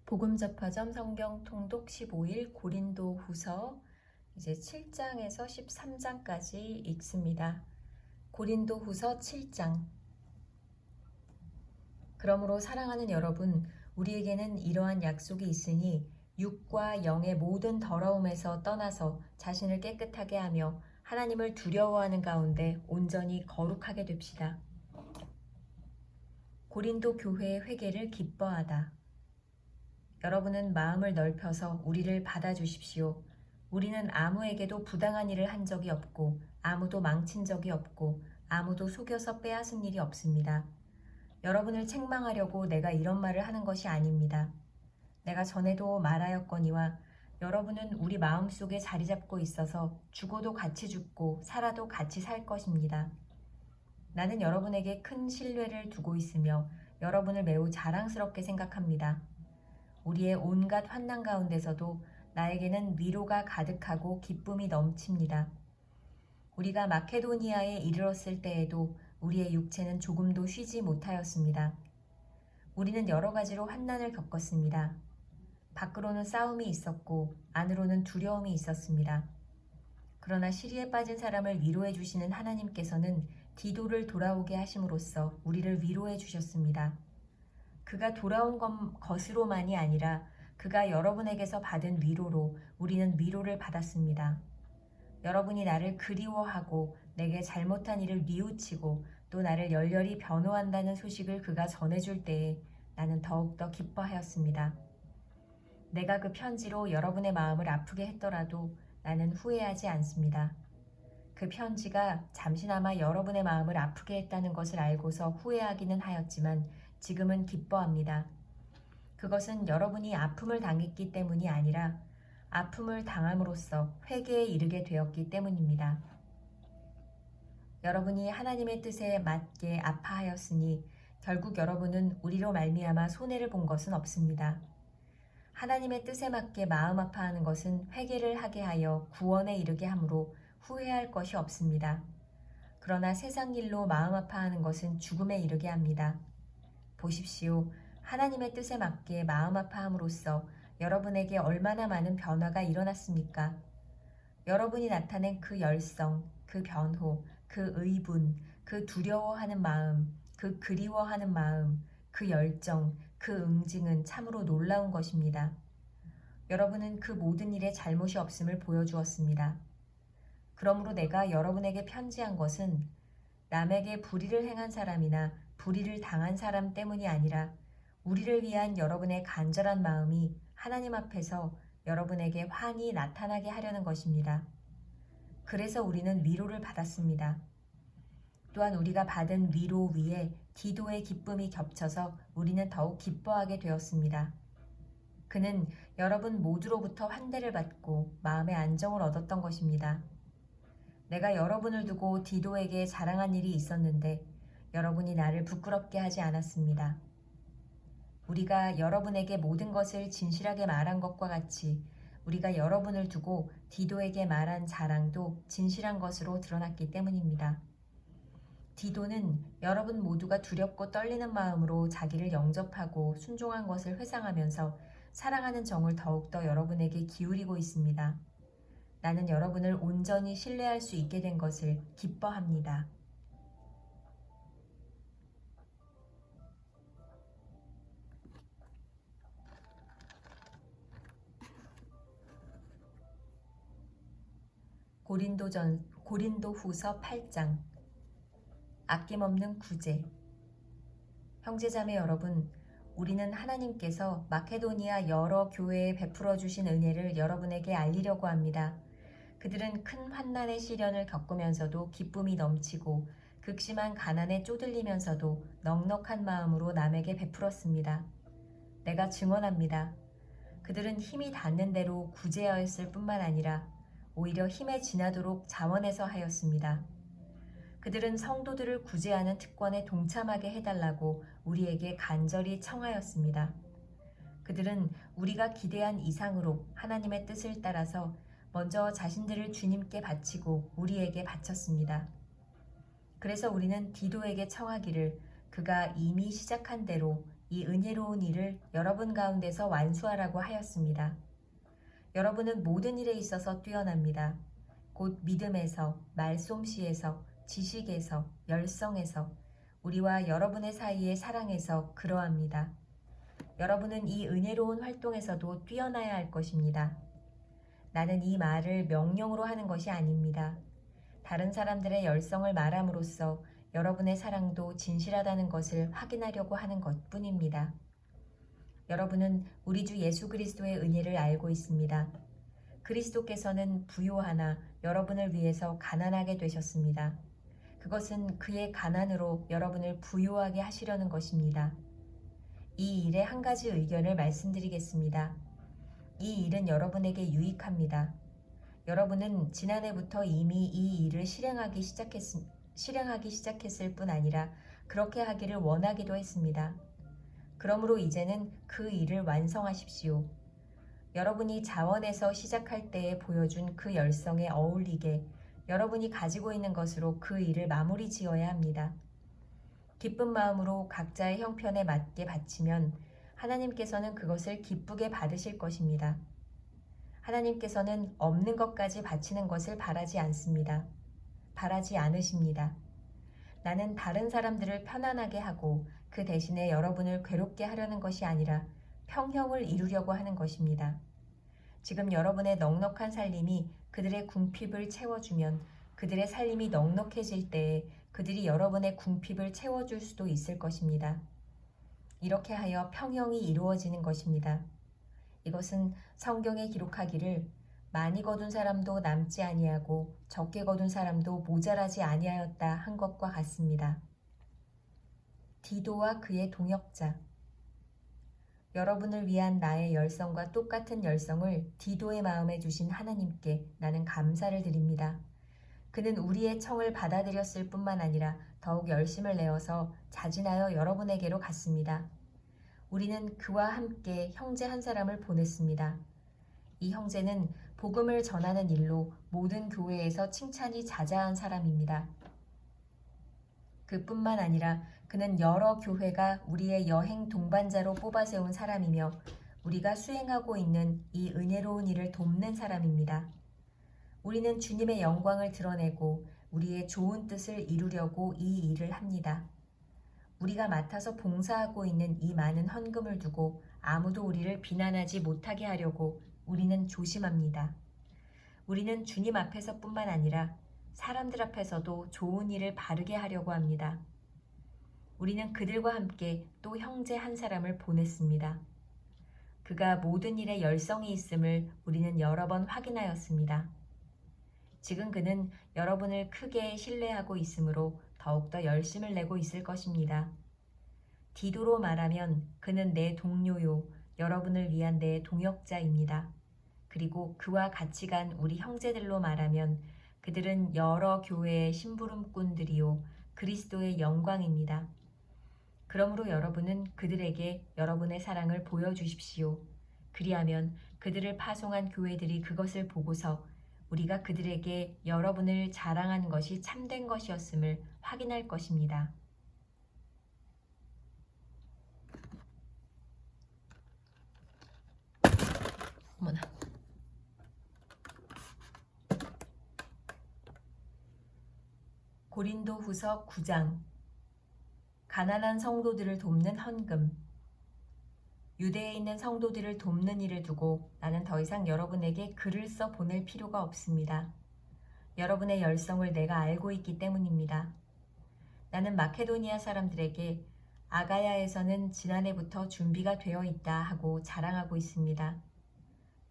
복음잡화점 성경 통독 15일 고린도 후서 이제 7장에서 13장까지 읽습니다. 고린도 후서 7장. 그러므로 사랑하는 여러분, 우리에게는 이러한 약속이 있으니 육과 영의 모든 더러움에서 떠나서 자신을 깨끗하게 하며 하나님을 두려워하는 가운데 온전히 거룩하게 됩시다. 고린도 교회의 회개를 기뻐하다. 여러분은 마음을 넓혀서 우리를 받아주십시오. 우리는 아무에게도 부당한 일을 한 적이 없고 아무도 망친 적이 없고 아무도 속여서 빼앗은 일이 없습니다. 여러분을 책망하려고 내가 이런 말을 하는 것이 아닙니다. 내가 전에도 말하였거니와 여러분은 우리 마음속에 자리 잡고 있어서 죽어도 같이 죽고 살아도 같이 살 것입니다. 나는 여러분에게 큰 신뢰를 두고 있으며 여러분을 매우 자랑스럽게 생각합니다. 우리의 온갖 환난 가운데서도 나에게는 위로가 가득하고 기쁨이 넘칩니다. 우리가 마케도니아에 이르렀을 때에도 우리의 육체는 조금도 쉬지 못하였습니다. 우리는 여러 가지로 환난을 겪었습니다. 밖으로는 싸움이 있었고 안으로는 두려움이 있었습니다. 그러나 시리에 빠진 사람을 위로해 주시는 하나님께서는 디도를 돌아오게 하심으로써 우리를 위로해 주셨습니다. 그가 돌아온 것으로만이 아니라 그가 여러분에게서 받은 위로로 우리는 위로를 받았습니다. 여러분이 나를 그리워하고 내게 잘못한 일을 뉘우치고 또 나를 열렬히 변호한다는 소식을 그가 전해줄 때에 나는 더욱더 기뻐하였습니다. 내가 그 편지로 여러분의 마음을 아프게 했더라도 나는 후회하지 않습니다. 그 편지가 잠시나마 여러분의 마음을 아프게 했다는 것을 알고서 후회하기는 하였지만 지금은 기뻐합니다. 그것은 여러분이 아픔을 당했기 때문이 아니라 아픔을 당함으로써 회개에 이르게 되었기 때문입니다. 여러분이 하나님의 뜻에 맞게 아파하였으니 결국 여러분은 우리로 말미암아 손해를 본 것은 없습니다. 하나님의 뜻에 맞게 마음 아파하는 것은 회개를 하게 하여 구원에 이르게 하므로 후회할 것이 없습니다. 그러나 세상 일로 마음 아파하는 것은 죽음에 이르게 합니다. 보십시오. 하나님의 뜻에 맞게 마음 아파함으로써 여러분에게 얼마나 많은 변화가 일어났습니까? 여러분이 나타낸 그 열성, 그 변호, 그 의분, 그 두려워하는 마음, 그 그리워하는 마음, 그 열정, 그 응징은 참으로 놀라운 것입니다. 여러분은 그 모든 일에 잘못이 없음을 보여주었습니다. 그러므로 내가 여러분에게 편지한 것은 남에게 불의를 행한 사람이나 불의를 당한 사람 때문이 아니라 우리를 위한 여러분의 간절한 마음이 하나님 앞에서 여러분에게 환히 나타나게 하려는 것입니다. 그래서 우리는 위로를 받았습니다. 또한 우리가 받은 위로 위에 디도의 기쁨이 겹쳐서 우리는 더욱 기뻐하게 되었습니다. 그는 여러분 모두로부터 환대를 받고 마음의 안정을 얻었던 것입니다. 내가 여러분을 두고 디도에게 자랑한 일이 있었는데 여러분이 나를 부끄럽게 하지 않았습니다. 우리가 여러분에게 모든 것을 진실하게 말한 것과 같이 우리가 여러분을 두고 디도에게 말한 자랑도 진실한 것으로 드러났기 때문입니다. 디도는 여러분 모두가 두렵고 떨리는 마음으로 자기를 영접하고 순종한 것을 회상하면서 사랑하는 정을 더욱더 여러분에게 기울이고 있습니다. 나는 여러분을 온전히 신뢰할 수 있게 된 것을 기뻐합니다. 고린도 후서 8장. 아낌없는 구제. 형제자매 여러분, 우리는 하나님께서 마케도니아 여러 교회에 베풀어 주신 은혜를 여러분에게 알리려고 합니다. 그들은 큰 환난의 시련을 겪으면서도 기쁨이 넘치고 극심한 가난에 쪼들리면서도 넉넉한 마음으로 남에게 베풀었습니다. 내가 증언합니다. 그들은 힘이 닿는 대로 구제하였을 뿐만 아니라 오히려 힘에 지나도록 자원해서 하였습니다. 그들은 성도들을 구제하는 특권에 동참하게 해달라고 우리에게 간절히 청하였습니다. 그들은 우리가 기대한 이상으로 하나님의 뜻을 따라서 먼저 자신들을 주님께 바치고 우리에게 바쳤습니다. 그래서 우리는 디도에게 청하기를 그가 이미 시작한 대로 이 은혜로운 일을 여러분 가운데서 완수하라고 하였습니다. 여러분은 모든 일에 있어서 뛰어납니다. 곧 믿음에서, 말솜씨에서, 지식에서, 열성에서, 우리와 여러분의 사이의 사랑에서 그러합니다. 여러분은 이 은혜로운 활동에서도 뛰어나야 할 것입니다. 나는 이 말을 명령으로 하는 것이 아닙니다. 다른 사람들의 열성을 말함으로써 여러분의 사랑도 진실하다는 것을 확인하려고 하는 것뿐입니다. 여러분은 우리 주 예수 그리스도의 은혜를 알고 있습니다. 그리스도께서는 부요하나 여러분을 위해서 가난하게 되셨습니다. 그것은 그의 가난으로 여러분을 부요하게 하시려는 것입니다. 이 일에 한 가지 의견을 말씀드리겠습니다. 이 일은 여러분에게 유익합니다. 여러분은 지난해부터 이미 이 일을 실행하기 시작했을 뿐 아니라 그렇게 하기를 원하기도 했습니다. 그러므로 이제는 그 일을 완성하십시오. 여러분이 자원에서 시작할 때에 보여준 그 열성에 어울리게 여러분이 가지고 있는 것으로 그 일을 마무리 지어야 합니다. 기쁜 마음으로 각자의 형편에 맞게 바치면 하나님께서는 그것을 기쁘게 받으실 것입니다. 하나님께서는 없는 것까지 바치는 것을 바라지 않으십니다. 나는 다른 사람들을 편안하게 하고 그 대신에 여러분을 괴롭게 하려는 것이 아니라 평형을 이루려고 하는 것입니다. 지금 여러분의 넉넉한 살림이 그들의 궁핍을 채워주면 그들의 살림이 넉넉해질 때에 그들이 여러분의 궁핍을 채워줄 수도 있을 것입니다. 이렇게 하여 평형이 이루어지는 것입니다. 이것은 성경에 기록하기를 많이 거둔 사람도 남지 아니하고 적게 거둔 사람도 모자라지 아니하였다 한 것과 같습니다. 디도와 그의 동역자. 여러분을 위한 나의 열성과 똑같은 열성을 디도의 마음에 주신 하나님께 나는 감사를 드립니다. 그는 우리의 청을 받아들였을 뿐만 아니라 더욱 열심을 내어서 자진하여 여러분에게로 갔습니다. 우리는 그와 함께 형제 한 사람을 보냈습니다. 이 형제는 복음을 전하는 일로 모든 교회에서 칭찬이 자자한 사람입니다. 그뿐만 아니라 그는 여러 교회가 우리의 여행 동반자로 뽑아 세운 사람이며 우리가 수행하고 있는 이 은혜로운 일을 돕는 사람입니다. 우리는 주님의 영광을 드러내고 우리의 좋은 뜻을 이루려고 이 일을 합니다. 우리가 맡아서 봉사하고 있는 이 많은 헌금을 두고 아무도 우리를 비난하지 못하게 하려고 우리는 조심합니다. 우리는 주님 앞에서뿐만 아니라 사람들 앞에서도 좋은 일을 바르게 하려고 합니다. 우리는 그들과 함께 또 형제 한 사람을 보냈습니다. 그가 모든 일에 열성이 있음을 우리는 여러 번 확인하였습니다. 지금 그는 여러분을 크게 신뢰하고 있으므로 더욱더 열심을 내고 있을 것입니다. 디도로 말하면 그는 내 동료요, 여러분을 위한 내 동역자입니다. 그리고 그와 같이 간 우리 형제들로 말하면 그들은 여러 교회의 심부름꾼들이요, 그리스도의 영광입니다. 그러므로 여러분은 그들에게 여러분의 사랑을 보여주십시오. 그리하면 그들을 파송한 교회들이 그것을 보고서 우리가 그들에게 여러분을 자랑한 것이 참된 것이었음을 확인할 것입니다. 어머나. 고린도후서 9장. 가난한 성도들을 돕는 헌금. 유대에 있는 성도들을 돕는 일을 두고 나는 더 이상 여러분에게 글을 써 보낼 필요가 없습니다. 여러분의 열성을 내가 알고 있기 때문입니다. 나는 마케도니아 사람들에게 아가야에서는 지난해부터 준비가 되어 있다 하고 자랑하고 있습니다.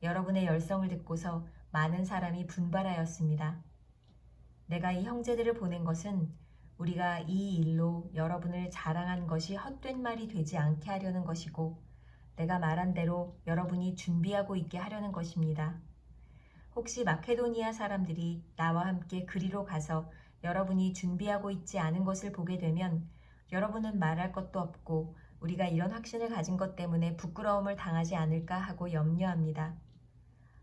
여러분의 열성을 듣고서 많은 사람이 분발하였습니다. 내가 이 형제들을 보낸 것은 우리가 이 일로 여러분을 자랑한 것이 헛된 말이 되지 않게 하려는 것이고 내가 말한 대로 여러분이 준비하고 있게 하려는 것입니다. 혹시 마케도니아 사람들이 나와 함께 그리로 가서 여러분이 준비하고 있지 않은 것을 보게 되면 여러분은 말할 것도 없고 우리가 이런 확신을 가진 것 때문에 부끄러움을 당하지 않을까 하고 염려합니다.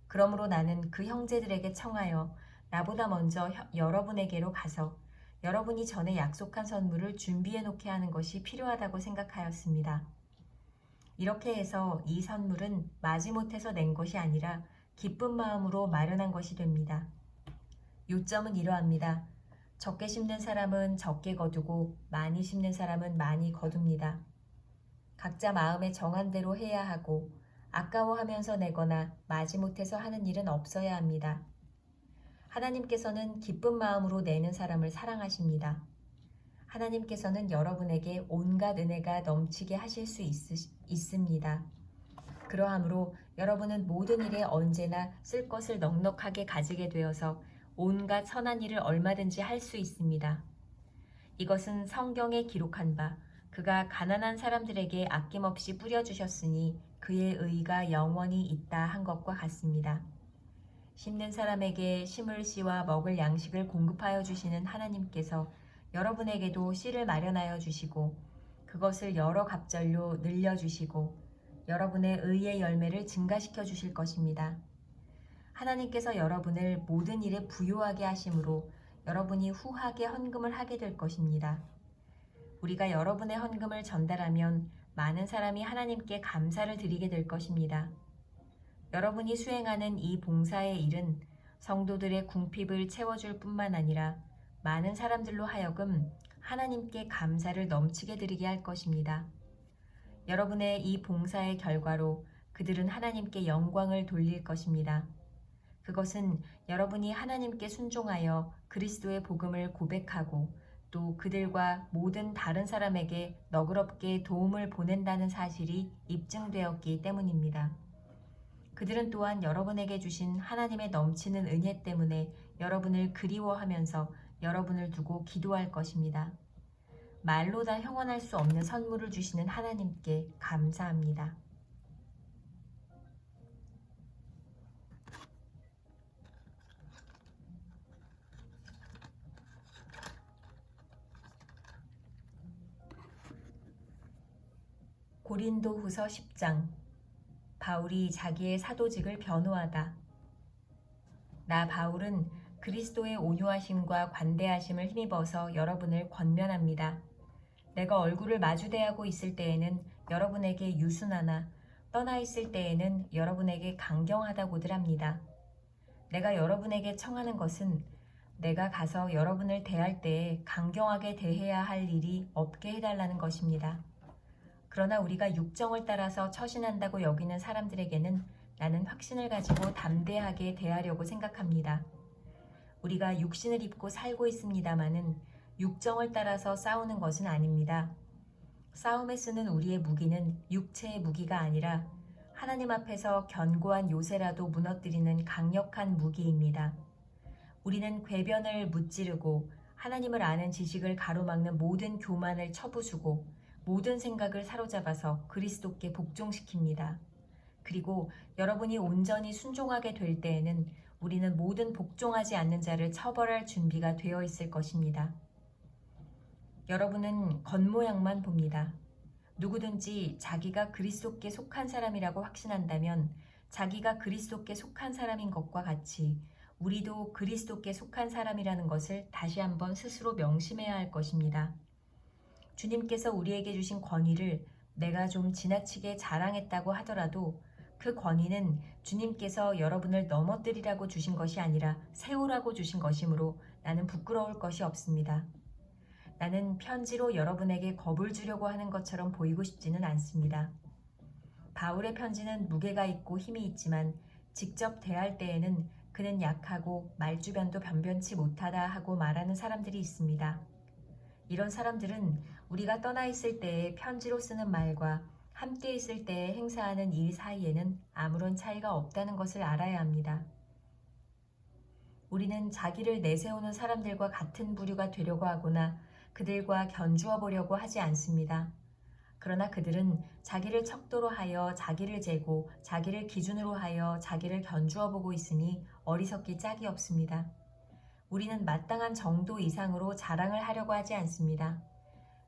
그러므로 나는 그 형제들에게 청하여 나보다 먼저 여러분에게로 가서 여러분이 전에 약속한 선물을 준비해 놓게 하는 것이 필요하다고 생각하였습니다. 이렇게 해서 이 선물은 마지못해서 낸 것이 아니라 기쁜 마음으로 마련한 것이 됩니다. 요점은 이러합니다. 적게 심는 사람은 적게 거두고 많이 심는 사람은 많이 거둡니다. 각자 마음에 정한 대로 해야 하고 아까워하면서 내거나 마지못해서 하는 일은 없어야 합니다. 하나님께서는 기쁜 마음으로 내는 사람을 사랑하십니다. 하나님께서는 여러분에게 온갖 은혜가 넘치게 하실 수 있습니다. 그러하므로 여러분은 모든 일에 언제나 쓸 것을 넉넉하게 가지게 되어서 온갖 선한 일을 얼마든지 할 수 있습니다. 이것은 성경에 기록한 바 그가 가난한 사람들에게 아낌없이 뿌려주셨으니 그의 의가 영원히 있다 한 것과 같습니다. 심는 사람에게 심을 씨와 먹을 양식을 공급하여 주시는 하나님께서 여러분에게도 씨를 마련하여 주시고 그것을 여러 갑절로 늘려주시고 여러분의 의의 열매를 증가시켜 주실 것입니다. 하나님께서 여러분을 모든 일에 부요하게 하심으로 여러분이 후하게 헌금을 하게 될 것입니다. 우리가 여러분의 헌금을 전달하면 많은 사람이 하나님께 감사를 드리게 될 것입니다. 여러분이 수행하는 이 봉사의 일은 성도들의 궁핍을 채워줄 뿐만 아니라 많은 사람들로 하여금 하나님께 감사를 넘치게 드리게 할 것입니다. 여러분의 이 봉사의 결과로 그들은 하나님께 영광을 돌릴 것입니다. 그것은 여러분이 하나님께 순종하여 그리스도의 복음을 고백하고 또 그들과 모든 다른 사람에게 너그럽게 도움을 보낸다는 사실이 입증되었기 때문입니다. 그들은 또한 여러분에게 주신 하나님의 넘치는 은혜 때문에 여러분을 그리워하면서 여러분을 두고 기도할 것입니다. 말로 다 형언할 수 없는 선물을 주시는 하나님께 감사합니다. 고린도후서 10장. 바울이 자기의 사도직을 변호하다. 나 바울은 그리스도의 온유하심과 관대하심을 힘입어서 여러분을 권면합니다. 내가 얼굴을 마주대하고 있을 때에는 여러분에게 유순하나 떠나 있을 때에는 여러분에게 강경하다고들 합니다. 내가 여러분에게 청하는 것은 내가 가서 여러분을 대할 때에 강경하게 대해야 할 일이 없게 해달라는 것입니다. 그러나 우리가 육정을 따라서 처신한다고 여기는 사람들에게는 나는 확신을 가지고 담대하게 대하려고 생각합니다. 우리가 육신을 입고 살고 있습니다마는 육정을 따라서 싸우는 것은 아닙니다. 싸움에 쓰는 우리의 무기는 육체의 무기가 아니라 하나님 앞에서 견고한 요새라도 무너뜨리는 강력한 무기입니다. 우리는 궤변을 무찌르고 하나님을 아는 지식을 가로막는 모든 교만을 쳐부수고 모든 생각을 사로잡아서 그리스도께 복종시킵니다. 그리고 여러분이 온전히 순종하게 될 때에는 우리는 모든 복종하지 않는 자를 처벌할 준비가 되어 있을 것입니다. 여러분은 겉모양만 봅니다. 누구든지 자기가 그리스도께 속한 사람이라고 확신한다면 자기가 그리스도께 속한 사람인 것과 같이 우리도 그리스도께 속한 사람이라는 것을 다시 한번 스스로 명심해야 할 것입니다. 주님께서 우리에게 주신 권위를 내가 좀 지나치게 자랑했다고 하더라도 그 권위는 주님께서 여러분을 넘어뜨리라고 주신 것이 아니라 세우라고 주신 것이므로 나는 부끄러울 것이 없습니다. 나는 편지로 여러분에게 겁을 주려고 하는 것처럼 보이고 싶지는 않습니다. 바울의 편지는 무게가 있고 힘이 있지만 직접 대할 때에는 그는 약하고 말주변도 변변치 못하다 하고 말하는 사람들이 있습니다. 이런 사람들은 우리가 떠나 있을 때에 편지로 쓰는 말과 함께 있을 때에 행사하는 일 사이에는 아무런 차이가 없다는 것을 알아야 합니다. 우리는 자기를 내세우는 사람들과 같은 부류가 되려고 하거나 그들과 견주어 보려고 하지 않습니다. 그러나 그들은 자기를 척도로 하여 자기를 재고 자기를 기준으로 하여 자기를 견주어 보고 있으니 어리석기 짝이 없습니다. 우리는 마땅한 정도 이상으로 자랑을 하려고 하지 않습니다.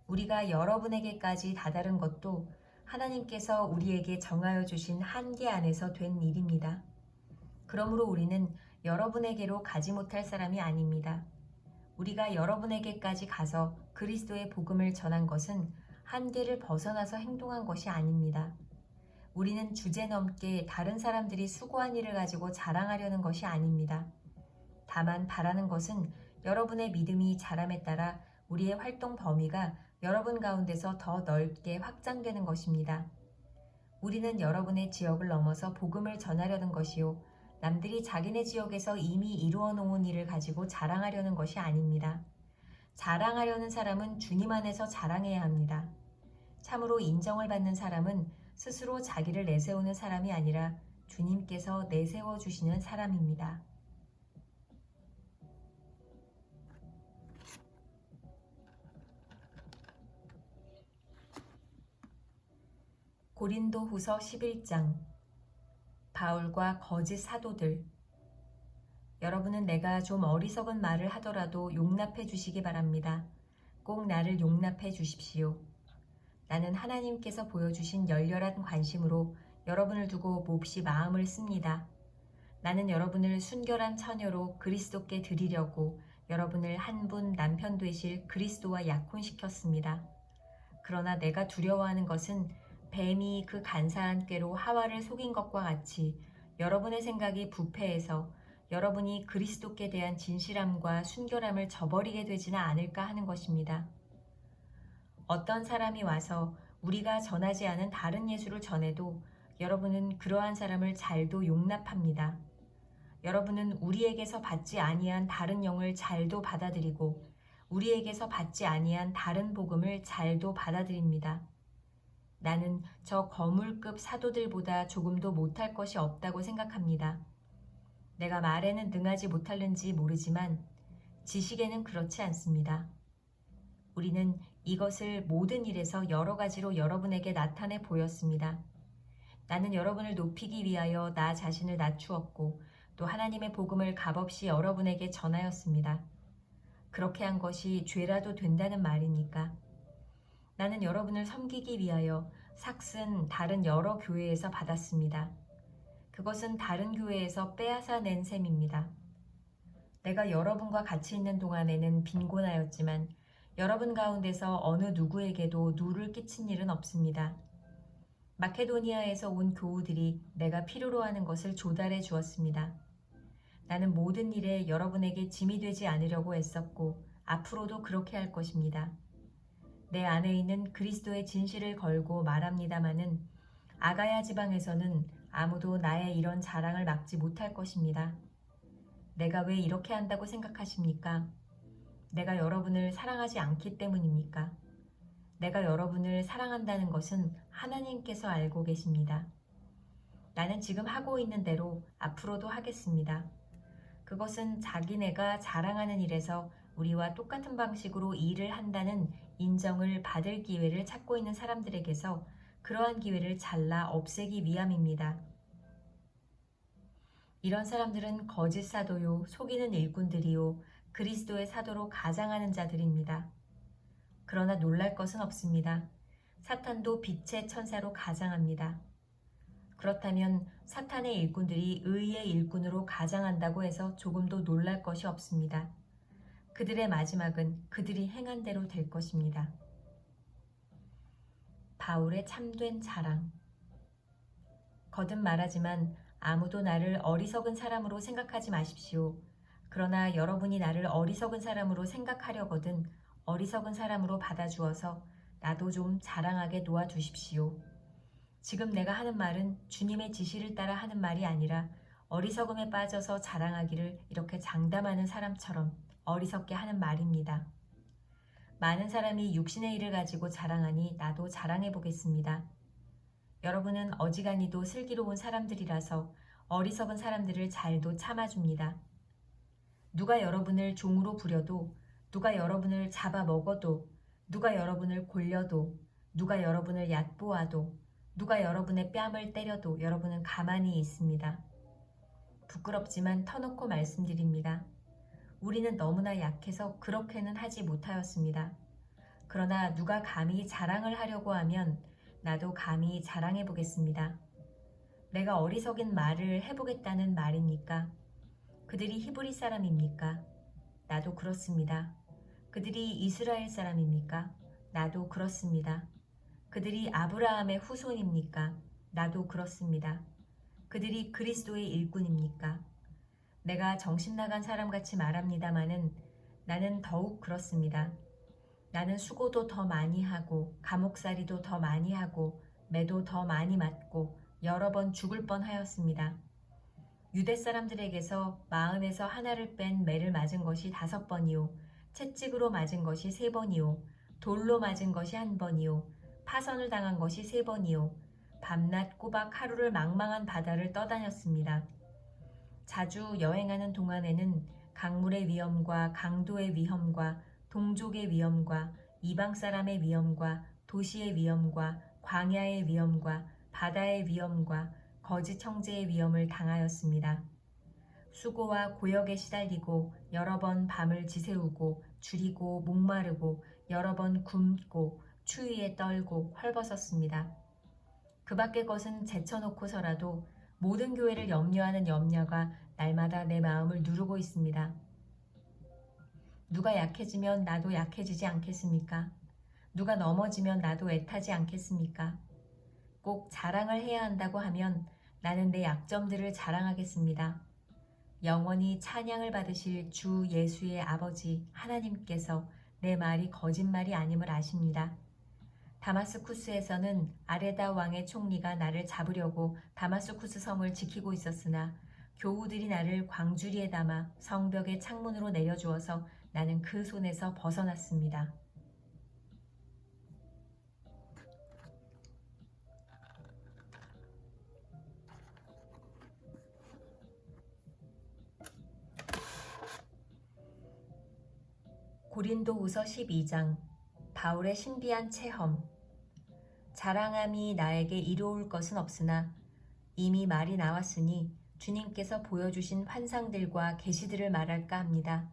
우리가 여러분에게까지 다다른 것도 하나님께서 우리에게 정하여 주신 한계 안에서 된 일입니다. 그러므로 우리는 여러분에게로 가지 못할 사람이 아닙니다. 우리가 여러분에게까지 가서 그리스도의 복음을 전한 것은 한계를 벗어나서 행동한 것이 아닙니다. 우리는 주제넘게 다른 사람들이 수고한 일을 가지고 자랑하려는 것이 아닙니다. 다만 바라는 것은 여러분의 믿음이 자람에 따라 우리의 활동 범위가 여러분 가운데서 더 넓게 확장되는 것입니다. 우리는 여러분의 지역을 넘어서 복음을 전하려는 것이요. 남들이 자기네 지역에서 이미 이루어 놓은 일을 가지고 자랑하려는 것이 아닙니다. 자랑하려는 사람은 주님 안에서 자랑해야 합니다. 참으로 인정을 받는 사람은 스스로 자기를 내세우는 사람이 아니라 주님께서 내세워 주시는 사람입니다. 고린도후서 11장. 바울과 거짓 사도들. 여러분은 내가 좀 어리석은 말을 하더라도 용납해 주시기 바랍니다. 꼭 나를 용납해 주십시오. 나는 하나님께서 보여주신 열렬한 관심으로 여러분을 두고 몹시 마음을 씁니다. 나는 여러분을 순결한 처녀로 그리스도께 드리려고 여러분을 한 분 남편 되실 그리스도와 약혼시켰습니다. 그러나 내가 두려워하는 것은 뱀이 그 간사한 꾀로 하와를 속인 것과 같이 여러분의 생각이 부패해서 여러분이 그리스도께 대한 진실함과 순결함을 저버리게 되지는 않을까 하는 것입니다. 어떤 사람이 와서 우리가 전하지 않은 다른 예수를 전해도 여러분은 그러한 사람을 잘도 용납합니다. 여러분은 우리에게서 받지 아니한 다른 영을 잘도 받아들이고 우리에게서 받지 아니한 다른 복음을 잘도 받아들입니다. 나는 저 거물급 사도들보다 조금도 못할 것이 없다고 생각합니다. 내가 말에는 능하지 못할는지 모르지만 지식에는 그렇지 않습니다. 우리는 이것을 모든 일에서 여러 가지로 여러분에게 나타내 보였습니다. 나는 여러분을 높이기 위하여 나 자신을 낮추었고 또 하나님의 복음을 값없이 여러분에게 전하였습니다. 그렇게 한 것이 죄라도 된다는 말입니까? 나는 여러분을 섬기기 위하여 삭슨 다른 여러 교회에서 받았습니다. 그것은 다른 교회에서 빼앗아 낸 셈입니다. 내가 여러분과 같이 있는 동안에는 빈곤하였지만 여러분 가운데서 어느 누구에게도 누를 끼친 일은 없습니다. 마케도니아에서 온 교우들이 내가 필요로 하는 것을 조달해 주었습니다. 나는 모든 일에 여러분에게 짐이 되지 않으려고 애썼고 앞으로도 그렇게 할 것입니다. 내 안에 있는 그리스도의 진실을 걸고 말합니다마는 아가야 지방에서는 아무도 나의 이런 자랑을 막지 못할 것입니다. 내가 왜 이렇게 한다고 생각하십니까? 내가 여러분을 사랑하지 않기 때문입니까? 내가 여러분을 사랑한다는 것은 하나님께서 알고 계십니다. 나는 지금 하고 있는 대로 앞으로도 하겠습니다. 그것은 자기네가 자랑하는 일에서 우리와 똑같은 방식으로 일을 한다는 인정을 받을 기회를 찾고 있는 사람들에게서 그러한 기회를 잘라 없애기 위함입니다. 이런 사람들은 거짓 사도요, 속이는 일꾼들이요, 그리스도의 사도로 가장하는 자들입니다. 그러나 놀랄 것은 없습니다. 사탄도 빛의 천사로 가장합니다. 그렇다면 사탄의 일꾼들이 의의 일꾼으로 가장한다고 해서 조금도 놀랄 것이 없습니다. 그들의 마지막은 그들이 행한 대로 될 것입니다. 바울의 참된 자랑. 거듭 말하지만 아무도 나를 어리석은 사람으로 생각하지 마십시오. 그러나 여러분이 나를 어리석은 사람으로 생각하려거든 어리석은 사람으로 받아주어서 나도 좀 자랑하게 놓아주십시오. 지금 내가 하는 말은 주님의 지시를 따라 하는 말이 아니라 어리석음에 빠져서 자랑하기를 이렇게 장담하는 사람처럼 어리석게 하는 말입니다. 많은 사람이 육신의 일을 가지고 자랑하니 나도 자랑해 보겠습니다. 여러분은 어지간히도 슬기로운 사람들이라서 어리석은 사람들을 잘도 참아줍니다. 누가 여러분을 종으로 부려도, 누가 여러분을 잡아먹어도, 누가 여러분을 골려도, 누가 여러분을 얕보아도, 누가 여러분의 뺨을 때려도 여러분은 가만히 있습니다. 부끄럽지만 터놓고 말씀드립니다. 우리는 너무나 약해서 그렇게는 하지 못하였습니다. 그러나 누가 감히 자랑을 하려고 하면 나도 감히 자랑해 보겠습니다. 내가 어리석은 말을 해보겠다는 말입니까? 그들이 히브리 사람입니까? 나도 그렇습니다. 그들이 이스라엘 사람입니까? 나도 그렇습니다. 그들이 아브라함의 후손입니까? 나도 그렇습니다. 그들이 그리스도의 일꾼입니까? 내가 정신나간 사람같이 말합니다마는 나는 더욱 그렇습니다. 나는 수고도 더 많이 하고 감옥살이도 더 많이 하고 매도 더 많이 맞고 여러 번 죽을 뻔하였습니다. 유대 사람들에게서 마음에서 하나를 뺀 매를 맞은 것이 5번이요 채찍으로 맞은 것이 3번이요 돌로 맞은 것이 1번이요 파선을 당한 것이 3번이요 밤낮 꼬박 하루를 망망한 바다를 떠다녔습니다. 자주 여행하는 동안에는 강물의 위험과 강도의 위험과 동족의 위험과 이방 사람의 위험과 도시의 위험과 광야의 위험과 바다의 위험과 거짓 형제의 위험을 당하였습니다. 수고와 고역에 시달리고 여러 번 밤을 지새우고 줄이고 목마르고 여러 번 굶고 추위에 떨고 헐벗었습니다. 그 밖의 것은 제쳐놓고서라도 모든 교회를 염려하는 염려가 날마다 내 마음을 누르고 있습니다. 누가 약해지면 나도 약해지지 않겠습니까? 누가 넘어지면 나도 애타지 않겠습니까? 꼭 자랑을 해야 한다고 하면 나는 내 약점들을 자랑하겠습니다. 영원히 찬양을 받으실 주 예수의 아버지 하나님께서 내 말이 거짓말이 아님을 아십니다. 다마스쿠스에서는 아레다 왕의 총리가 나를 잡으려고 다마스쿠스 성을 지키고 있었으나 교우들이 나를 광주리에 담아 성벽의 창문으로 내려주어서 나는 그 손에서 벗어났습니다. 고린도후서 12장 바울의 신비한 체험. 자랑함이 나에게 이로울 것은 없으나 이미 말이 나왔으니 주님께서 보여주신 환상들과 계시들을 말할까 합니다.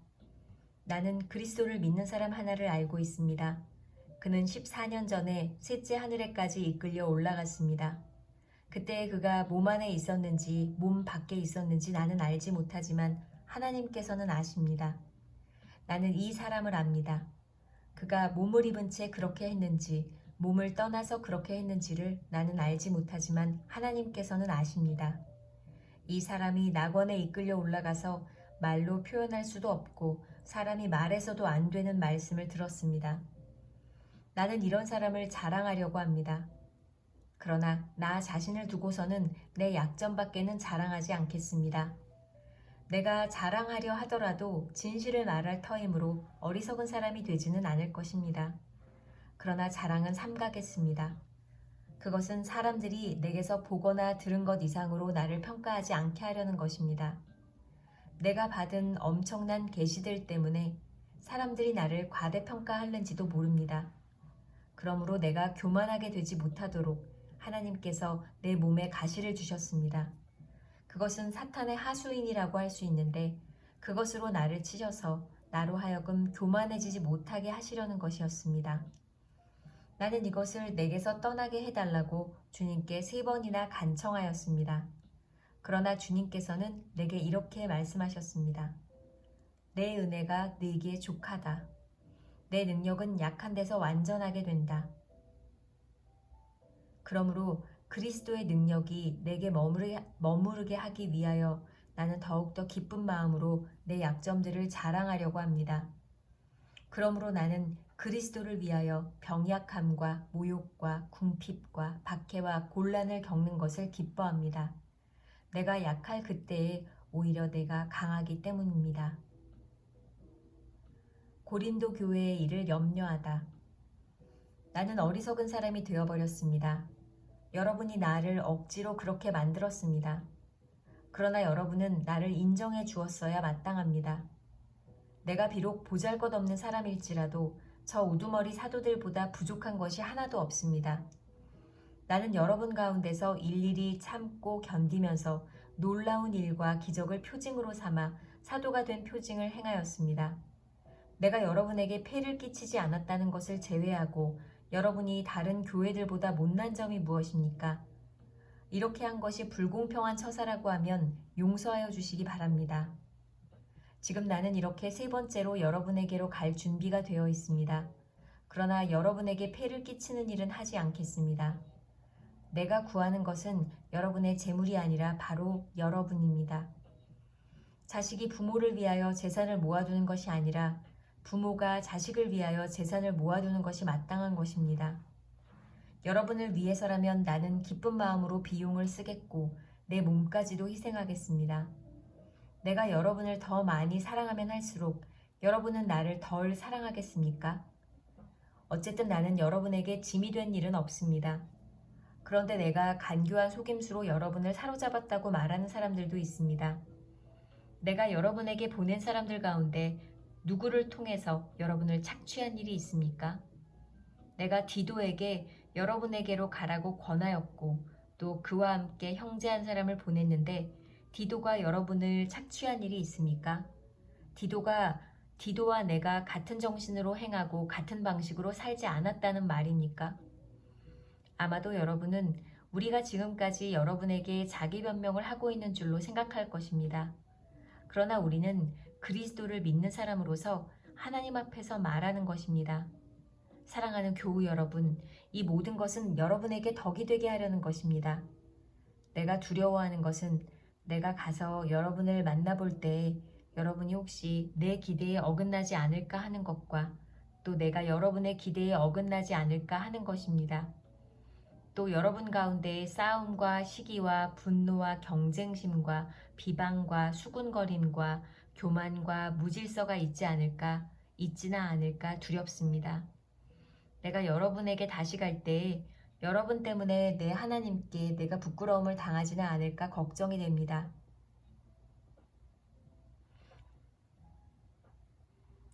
나는 그리스도를 믿는 사람 하나를 알고 있습니다. 그는 14년 전에 셋째 하늘에까지 이끌려 올라갔습니다. 그때 그가 몸 안에 있었는지 몸 밖에 있었는지 나는 알지 못하지만 하나님께서는 아십니다. 나는 이 사람을 압니다. 그가 몸을 입은 채 그렇게 했는지 몸을 떠나서 그렇게 했는지를 나는 알지 못하지만 하나님께서는 아십니다. 이 사람이 낙원에 이끌려 올라가서 말로 표현할 수도 없고 사람이 말해서도 안 되는 말씀을 들었습니다. 나는 이런 사람을 자랑하려고 합니다. 그러나 나 자신을 두고서는 내 약점밖에는 자랑하지 않겠습니다. 내가 자랑하려 하더라도 진실을 말할 터이므로 어리석은 사람이 되지는 않을 것입니다. 그러나 자랑은 삼가겠습니다. 그것은 사람들이 내게서 보거나 들은 것 이상으로 나를 평가하지 않게 하려는 것입니다. 내가 받은 엄청난 계시들 때문에 사람들이 나를 과대평가하는지도 모릅니다. 그러므로 내가 교만하게 되지 못하도록 하나님께서 내 몸에 가시를 주셨습니다. 그것은 사탄의 하수인이라고 할 수 있는데 그것으로 나를 치셔서 나로 하여금 교만해지지 못하게 하시려는 것이었습니다. 나는 이것을 내게서 떠나게 해달라고 주님께 3번이나 간청하였습니다. 그러나 주님께서는 내게 이렇게 말씀하셨습니다. 내 은혜가 네게 족하다. 내 능력은 약한 데서 완전하게 된다. 그러므로 그리스도의 능력이 내게 머무르게 하기 위하여 나는 더욱더 기쁜 마음으로 내 약점들을 자랑하려고 합니다. 그러므로 나는 그리스도를 위하여 병약함과 모욕과 궁핍과 박해와 곤란을 겪는 것을 기뻐합니다. 내가 약할 그때에 오히려 내가 강하기 때문입니다. 고린도 교회의 일을 염려하다. 나는 어리석은 사람이 되어버렸습니다. 여러분이 나를 억지로 그렇게 만들었습니다. 그러나 여러분은 나를 인정해 주었어야 마땅합니다. 내가 비록 보잘것없는 사람일지라도 저 우두머리 사도들보다 부족한 것이 하나도 없습니다. 나는 여러분 가운데서 일일이 참고 견디면서 놀라운 일과 기적을 표징으로 삼아 사도가 된 표징을 행하였습니다. 내가 여러분에게 폐를 끼치지 않았다는 것을 제외하고 여러분이 다른 교회들보다 못난 점이 무엇입니까? 이렇게 한 것이 불공평한 처사라고 하면 용서하여 주시기 바랍니다. 지금 나는 이렇게 3번째로 여러분에게로 갈 준비가 되어 있습니다. 그러나 여러분에게 폐를 끼치는 일은 하지 않겠습니다. 내가 구하는 것은 여러분의 재물이 아니라 바로 여러분입니다. 자식이 부모를 위하여 재산을 모아두는 것이 아니라 부모가 자식을 위하여 재산을 모아두는 것이 마땅한 것입니다. 여러분을 위해서라면 나는 기쁜 마음으로 비용을 쓰겠고 내 몸까지도 희생하겠습니다. 내가 여러분을 더 많이 사랑하면 할수록 여러분은 나를 덜 사랑하겠습니까? 어쨌든 나는 여러분에게 짐이 된 일은 없습니다. 그런데 내가 간교한 속임수로 여러분을 사로잡았다고 말하는 사람들도 있습니다. 내가 여러분에게 보낸 사람들 가운데 누구를 통해서 여러분을 착취한 일이 있습니까? 내가 디도에게 여러분에게로 가라고 권하였고 또 그와 함께 형제 한 사람을 보냈는데 디도가 여러분을 착취한 일이 있습니까? 디도와 내가 같은 정신으로 행하고 같은 방식으로 살지 않았다는 말입니까? 아마도 여러분은 우리가 지금까지 여러분에게 자기 변명을 하고 있는 줄로 생각할 것입니다. 그러나 우리는 그리스도를 믿는 사람으로서 하나님 앞에서 말하는 것입니다. 사랑하는 교우 여러분, 이 모든 것은 여러분에게 덕이 되게 하려는 것입니다. 내가 두려워하는 것은 내가 가서 여러분을 만나볼 때 여러분이 혹시 내 기대에 어긋나지 않을까 하는 것과 또 내가 여러분의 기대에 어긋나지 않을까 하는 것입니다. 또 여러분 가운데 싸움과 시기와 분노와 경쟁심과 비방과 수군거림과 교만과 무질서가 있지는 않을까 두렵습니다. 내가 여러분에게 다시 갈 때에 여러분 때문에 내 하나님께 내가 부끄러움을 당하지는 않을까 걱정이 됩니다.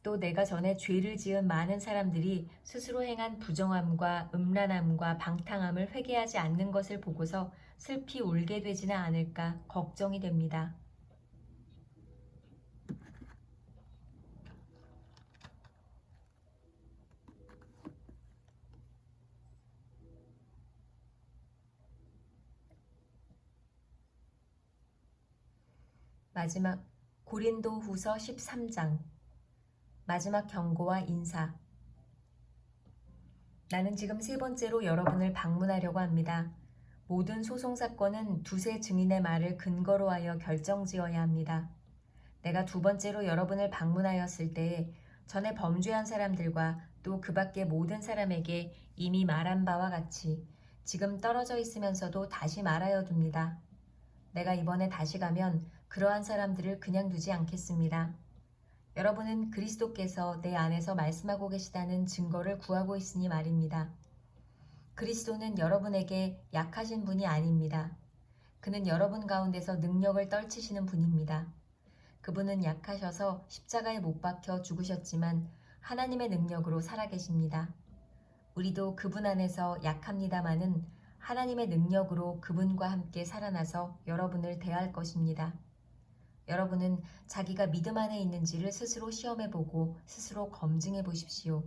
또 내가 전에 죄를 지은 많은 사람들이 스스로 행한 부정함과 음란함과 방탕함을 회개하지 않는 것을 보고서 슬피 울게 되지는 않을까 걱정이 됩니다. 마지막 고린도후서 13장 마지막 경고와 인사. 나는 지금 세 번째로 여러분을 방문하려고 합니다. 모든 소송 사건은 두세 증인의 말을 근거로 하여 결정지어야 합니다. 내가 두 번째로 여러분을 방문하였을 때 전에 범죄한 사람들과 또 그 밖의 모든 사람에게 이미 말한 바와 같이 지금 떨어져 있으면서도 다시 말하여 둡니다. 내가 이번에 다시 가면 그러한 사람들을 그냥 두지 않겠습니다. 여러분은 그리스도께서 내 안에서 말씀하고 계시다는 증거를 구하고 있으니 말입니다. 그리스도는 여러분에게 약하신 분이 아닙니다. 그는 여러분 가운데서 능력을 떨치시는 분입니다. 그분은 약하셔서 십자가에 못 박혀 죽으셨지만 하나님의 능력으로 살아계십니다. 우리도 그분 안에서 약합니다마는 하나님의 능력으로 그분과 함께 살아나서 여러분을 대할 것입니다. 여러분은 자기가 믿음 안에 있는지를 스스로 시험해보고 스스로 검증해 보십시오.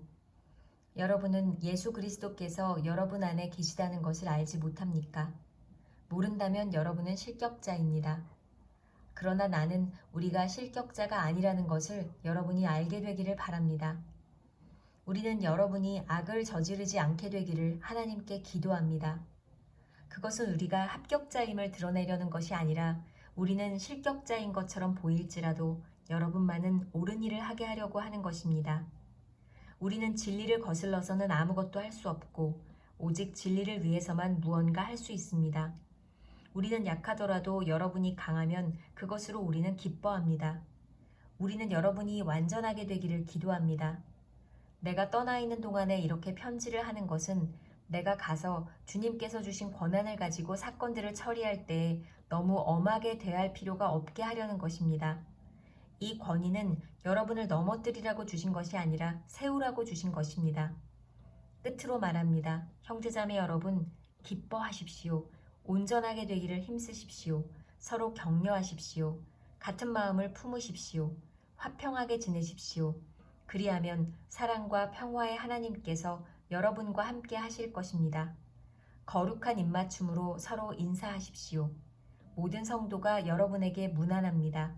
여러분은 예수 그리스도께서 여러분 안에 계시다는 것을 알지 못합니까? 모른다면 여러분은 실격자입니다. 그러나 나는 우리가 실격자가 아니라는 것을 여러분이 알게 되기를 바랍니다. 우리는 여러분이 악을 저지르지 않게 되기를 하나님께 기도합니다. 그것은 우리가 합격자임을 드러내려는 것이 아니라 우리는 실격자인 것처럼 보일지라도 여러분만은 옳은 일을 하게 하려고 하는 것입니다. 우리는 진리를 거슬러서는 아무것도 할 수 없고 오직 진리를 위해서만 무언가 할 수 있습니다. 우리는 약하더라도 여러분이 강하면 그것으로 우리는 기뻐합니다. 우리는 여러분이 완전하게 되기를 기도합니다. 내가 떠나 있는 동안에 이렇게 편지를 하는 것은 내가 가서 주님께서 주신 권한을 가지고 사건들을 처리할 때 너무 엄하게 대할 필요가 없게 하려는 것입니다. 이 권위는 여러분을 넘어뜨리라고 주신 것이 아니라 세우라고 주신 것입니다. 끝으로 말합니다. 형제자매 여러분, 기뻐하십시오. 온전하게 되기를 힘쓰십시오. 서로 격려하십시오. 같은 마음을 품으십시오. 화평하게 지내십시오. 그리하면 사랑과 평화의 하나님께서 여러분과 함께 하실 것입니다. 거룩한 입맞춤으로 서로 인사하십시오. 모든 성도가 여러분에게 문안합니다.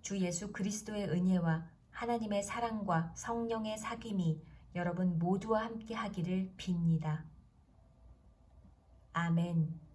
주 예수 그리스도의 은혜와 하나님의 사랑과 성령의 사귐이 여러분 모두와 함께 하기를 빕니다. 아멘.